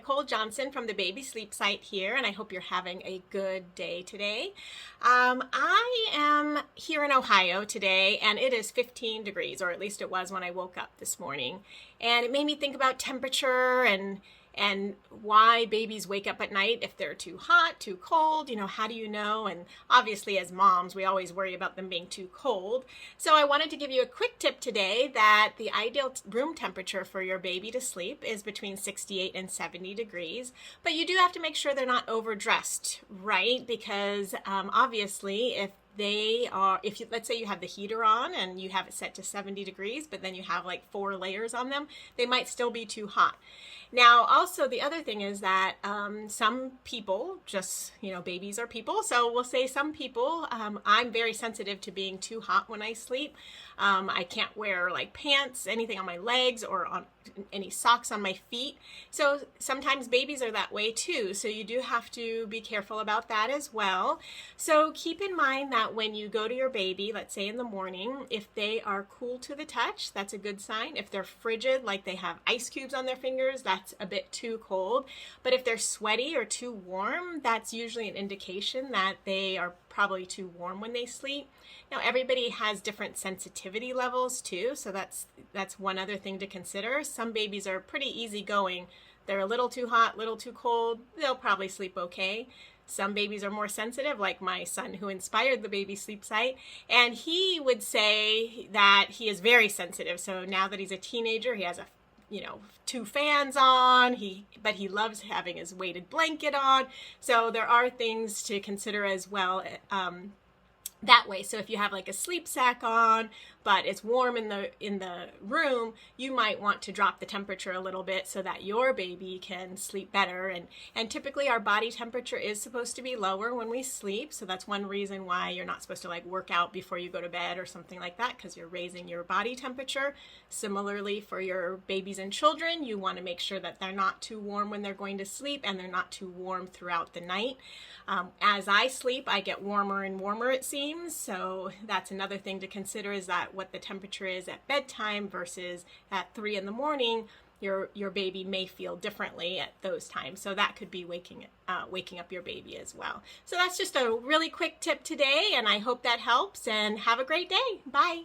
Nicole Johnson from the Baby Sleep site here, and I hope you're having a good day today. I am here in Ohio today, and it is 15 degrees, or at least it was when I woke up this morning. And it made me think about temperature and why babies wake up at night, if they're too hot, too cold, how do you know? And obviously as moms, we always worry about them being too cold. So I wanted to give you a quick tip today that the ideal room temperature for your baby to sleep is between 68 and 70 degrees. But you do have to make sure they're not overdressed, right? Because obviously let's say you have the heater on and you have it set to 70 degrees, but then you have like 4 layers on them, they might still be too hot. Now, also the other thing is that some people babies are people. So we'll say some people, I'm very sensitive to being too hot when I sleep. I can't wear like pants, anything on my legs or on any socks on my feet. So sometimes babies are that way too. So you do have to be careful about that as well. So keep in mind that when you go to your baby, let's say in the morning, if they are cool to the touch, that's a good sign. If they're frigid, like they have ice cubes on their fingers, that's a bit too cold. But if they're sweaty or too warm, that's usually an indication that they are probably too warm when they sleep. Now, everybody has different sensitivity levels too, so that's one other thing to consider. Some babies are pretty easygoing. They're a little too hot, little too cold, they'll probably sleep okay. Some babies are more sensitive, like my son who inspired the Baby Sleep site, and he would say that he is very sensitive. So now that he's a teenager, he has 2 fans on, but he loves having his weighted blanket on. So there are things to consider as well that way. So if you have like a sleep sack on, but it's warm in the room, you might want to drop the temperature a little bit so that your baby can sleep better. And typically our body temperature is supposed to be lower when we sleep. So that's one reason why you're not supposed to like work out before you go to bed or something like that, because you're raising your body temperature. Similarly, for your babies and children, you want to make sure that they're not too warm when they're going to sleep and they're not too warm throughout the night. As I sleep, I get warmer and warmer, it seems. So that's another thing to consider, is that what the temperature is at bedtime versus at 3 in the morning, your baby may feel differently at those times. So that could be waking up your baby as well. So that's just a really quick tip today, and I hope that helps, and have a great day. Bye.